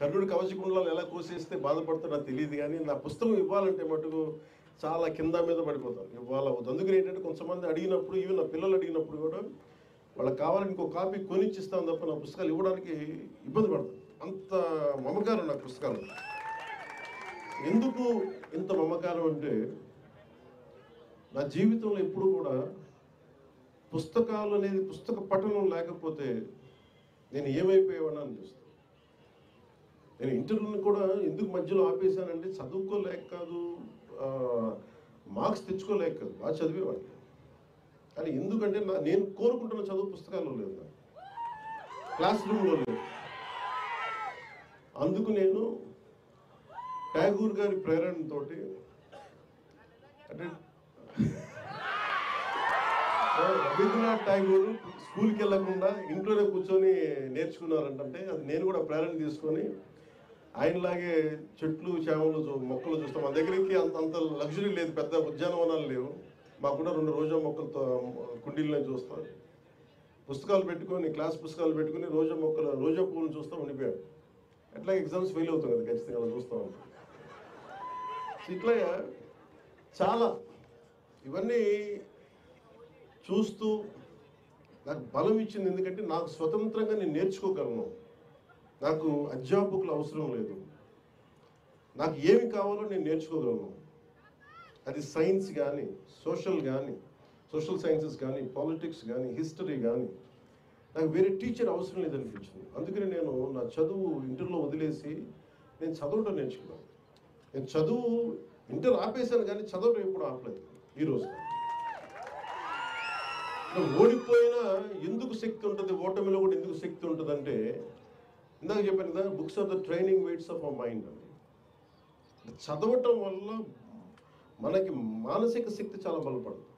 కర్ణుడి కవచకుండలాలు ఎలా కోసేస్తే బాధపడుతున్నా తెలియదు, కానీ నా పుస్తకం ఇవ్వాలంటే మటుకు చాలా కింద మీద పడిపోతాను, ఇవ్వాలవుతుంది. అందుకని ఏంటంటే కొంతమంది అడిగినప్పుడు, ఈవెన్ నా పిల్లలు అడిగినప్పుడు కూడా వాళ్ళకి కావాలని ఇంకో కాపీ కొనిచ్చిస్తాను తప్ప నా పుస్తకాలు ఇవ్వడానికి ఇబ్బంది పడతాను. అంత మమకారం నా పుస్తకాలు. ఎందుకు ఇంత మమకారం అంటే, నా జీవితంలో ఎప్పుడు కూడా పుస్తకాలు అనేది, పుస్తక పఠనం లేకపోతే నేను ఏమైపోయేవాడిని అనిపిస్తుంది. నేను ఇంటర్వ్యూని కూడా ఎందుకు మధ్యలో ఆపేశానంటే, చదువుకోలేక కాదు, మార్క్స్ తెచ్చుకోలేక కాదు, బాగా చదివేవాడిని. కానీ ఎందుకంటే నేను కోరుకుంటున్న చదువు పుస్తకాల్లో లేదు, క్లాస్ రూమ్లో లేదు. అందుకు నేను ట్యాగూర్ గారి ప్రేరణతో, అంటే రవీంద్రనాథ్ ట్యాగూర్ స్కూల్కి వెళ్ళకుండా ఇంట్లోనే కూర్చొని నేర్చుకున్నారంటే, అది నేను కూడా ప్రేరణ తీసుకొని ఆయనలాగే చెట్లు చేమలు మొక్కలు చూస్తాం. మా దగ్గరికి అంత లగ్జరీ లేదు, పెద్ద ఉద్యానవనాలు లేవు. మాకు కూడా 2 రోజా మొక్కలతో కుండీలనే చూస్తాం. పుస్తకాలు పెట్టుకొని, క్లాస్ పుస్తకాలు పెట్టుకుని రోజా పువ్వులను చూస్తూ ఉండిపోయాడు. ఎట్లా ఎగ్జామ్స్ ఫెయిల్ అవుతాం కదా ఖచ్చితంగా, అలా చూస్తూ ఉంటాం. ఇట్లా చాలా ఇవన్నీ చూస్తూ నాకు బలం ఇచ్చింది. ఎందుకంటే నాకు స్వతంత్రంగా నేను నేర్చుకోగలను, నాకు అధ్యాపకులు అవసరం లేదు, నాకు ఏమి కావాలో నేను నేర్చుకోగలను. అది సైన్స్ కానీ, సోషల్ సైన్సెస్ కానీ, పాలిటిక్స్ కానీ, హిస్టరీ కానీ, నాకు వేరే టీచర్ అవసరం లేదనిపించింది. అందుకని నేను నా చదువు ఇంటర్లో వదిలేసి నేను చదవడం నేర్చుకున్నాను. నేను చదువు ఇంటర్ ఆపేశాను, కానీ చదవడం ఎప్పుడు ఆపలేదు. ఈరోజు ఓడిపోయినా ఎందుకు శక్తి ఉంటుంది, ఓటమిలో కూడా ఎందుకు శక్తి ఉంటుందంటే, ఇందాక చెప్పాను కదా, books are the training weights of our mind అని. చదవటం వల్ల మనకి మానసిక శక్తి చాలా బలపడుతుంది,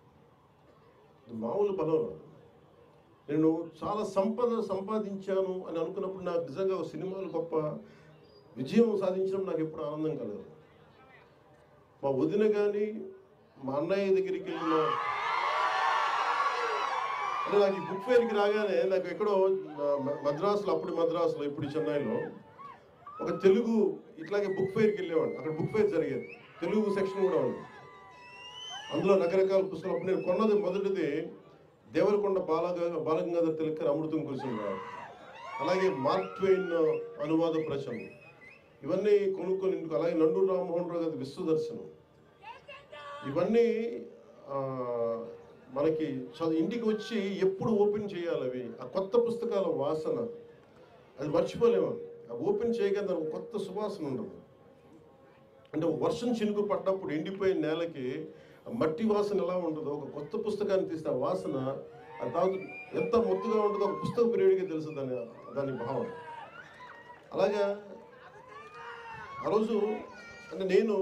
మామూలు బలం రాదు. నేను చాలా సంపాదించాను అని అనుకున్నప్పుడు నాకు నిజంగా సినిమాలు గొప్ప విజయం సాధించడం నాకు ఎప్పుడు ఆనందం కలగదు. మా వదిన కానీ, మా అన్నయ్య దగ్గరికి వెళ్ళిన, అంటే నాకు ఈ బుక్ ఫేర్కి రాగానే నాకు ఎక్కడో మద్రాసులో, ఇప్పుడు చెన్నైలో ఒక తెలుగు ఇట్లాగే బుక్ ఫేర్కి వెళ్ళేవాడిని. అక్కడ బుక్ ఫేర్ జరిగేది, తెలుగు సెక్షన్ కూడా ఉంది. అందులో రకరకాల పుస్తకాలు. అప్పుడు నేను కొన్నది మొదటిది దేవరకొండ బాలగంగాధర్ తిలక్ అమృతం కురిసింది, అలాగే మార్క్ ట్వైన్ అనువాద ప్రచనం, ఇవన్నీ కొనుక్కొని ఇంటికి. అలాగే నండూరు రామ్మోహన్ రావు గారి విశ్వదర్శనం, ఇవన్నీ మనకి ఇంటికి వచ్చి ఎప్పుడు ఓపెన్ చేయాలి అవి, ఆ కొత్త పుస్తకాల వాసన అది మర్చిపోలేము. ఆ ఓపెన్ చేయగానే దానికి కొత్త సువాసన ఉండదు. అంటే వర్షం చినుకు పడ్డప్పుడు ఎండిపోయిన నేలకి మట్టి వాసన ఎలా ఉంటుందో, ఒక కొత్త పుస్తకాన్ని తీస్తే ఆ వాసన, అది తాగు ఎంత మొత్తుగా ఉంటుందో ఒక పుస్తక పీరియడ్గా తెలుసు దాని భావం. అలాగా ఆ రోజు అంటే నేను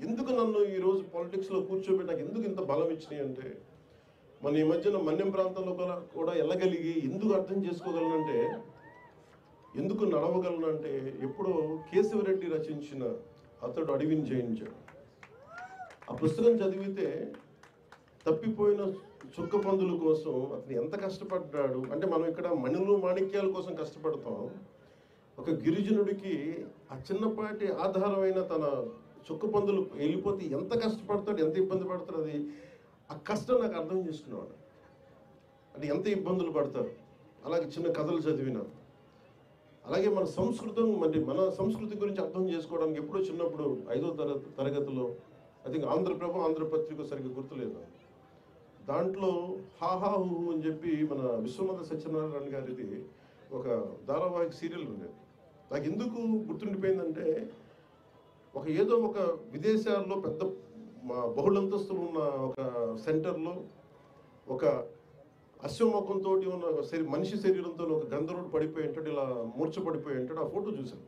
ఎందుకు నన్ను ఈరోజు పాలిటిక్స్లో కూర్చోబెట్టి నాకు ఎందుకు ఇంత బలం ఇచ్చినాయి అంటే, మన ఈ మధ్యన మన్యం ప్రాంతంలో కూడా వెళ్ళగలిగి ఎందుకు అర్థం చేసుకోగలనంటే, ఎందుకు నడవగలనంటే, ఎప్పుడో కేశవరెడ్డి రచించిన అతడు అడవిని జయించాడు. ఆ పుస్తకం చదివితే తప్పిపోయిన చుక్క పందుల కోసం అతను ఎంత కష్టపడ్డాడు అంటే, మనం ఇక్కడ మణులు మాణిక్యాల కోసం కష్టపడతాం, ఒక గిరిజనుడికి ఆ చిన్నపాటి ఆధారమైన తన చుక్క పందులు వెళ్ళిపోతే ఎంత కష్టపడతాడు, ఎంత ఇబ్బంది పడతాడు, అది ఆ కష్టం నాకు అర్థం చేసుకునేవాడు. అంటే ఎంత ఇబ్బందులు పడతారు. అలాగే చిన్న కథలు చదివిన, అలాగే మన సంస్కృతి గురించి అర్థం చేసుకోవడానికి ఎప్పుడో చిన్నప్పుడు 5వ తరగతిలో ఐ థింక్ ఆంధ్రపత్రిక సరిగ్గా గుర్తులేదు, దాంట్లో హాహా హూ అని చెప్పి మన విశ్వనాథ సత్యనారాయణ గారిది ఒక ధారావాహిక సీరియల్ ఉండేది. నాకు ఎందుకు గుర్తుండిపోయిందంటే, ఏదో ఒక విదేశాల్లో పెద్ద బహుళంతస్తులు ఉన్న ఒక సెంటర్లో ఒక అశ్వముఖంతో ఉన్న మనిషి శరీరంతో ఒక గంధర్వుడు పడిపోయి ఉంటాడు, ఇలా మూర్చపడిపోయి ఉంటాడు. ఆ ఫోటో చూశాను,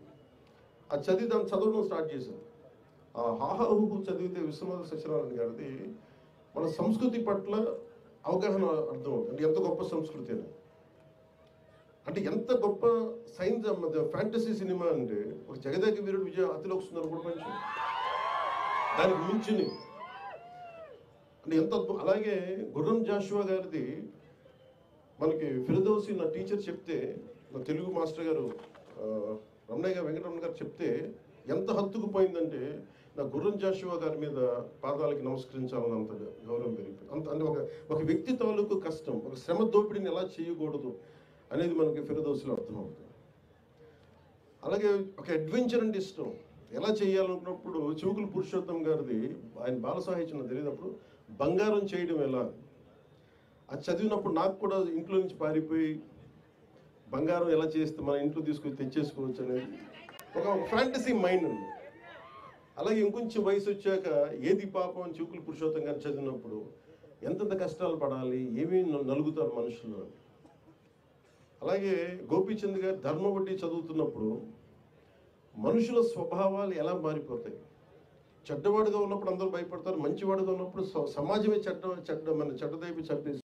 అది చదివి దాన్ని చదవడం స్టార్ట్ చేశాను. ఆ హాహాహు చదివితే విశ్వనాథ సత్యనారాయణ గారిది మన సంస్కృతి పట్ల అవగాహన అర్థం అవుతుంది. అంటే ఎంత గొప్ప సంస్కృతి అని, అంటే ఎంత గొప్ప సైన్స్ ఫ్యాంటసీ సినిమా అంటే, ఒక జగదేక వీరుడు విజయ అతిలోక సుందరం కూడా మంచి దానికి మించుని అంటే ఎంత అద్భుతం. అలాగే గుర్రం జాషువా గారిది మనకి ఫిరదౌసి నా టీచర్ చెప్తే, నా తెలుగు మాస్టర్ గారు రమణ అన్నయ్య గారు వెంకటరమణ గారు చెప్తే ఎంత హత్తుకుపోయిందంటే నా గుర్రం జాషువా గారి మీద పాదాలకి నమస్కరించాలని అంత గౌరవం పెరిగిపోయింది. అంత అంటే ఒక వ్యక్తి తాలూకు కష్టం, ఒక శ్రమ దోపిడీని ఎలా చేయకూడదు అనేది మనకి ఫిరదౌసిలో అర్థమవుతుంది. అలాగే ఒక అడ్వెంచర్ అంటే ఇష్టం, ఎలా చేయాలనుకున్నప్పుడు చివుకుల పురుషోత్తం గారిది, ఆయన బాల సాహిత్యం తెలియనప్పుడు బంగారం చేయడం ఎలా అది చదివినప్పుడు నాకు కూడా ఇంట్లో నుంచి పారిపోయి బంగారం ఎలా చేస్తే మన ఇంట్లో తీసుకొని తెచ్చేసుకోవచ్చు అనేది ఒక ఫ్యాంటసీ మైండ్ ఉంది. అలాగే ఇంకొంచెం వయసు వచ్చాక ఏది పాపం అని చివుకుల పురుషోత్తం గారు చదివినప్పుడు ఎంతెంత కష్టాలు పడాలి, ఏమేమి నలుగుతారు మనుషులు అని. అలాగే గోపీచంద్ గారు ధర్మవడ్డీ చదువుతున్నప్పుడు మనుషుల స్వభావాలు ఎలా మారిపోతాయి, చెడ్డవాడుగా ఉన్నప్పుడు అందరూ భయపడతారు, మంచివాడుగా ఉన్నప్పుడు సమాజమే చెడ్డదైపు చంపేసి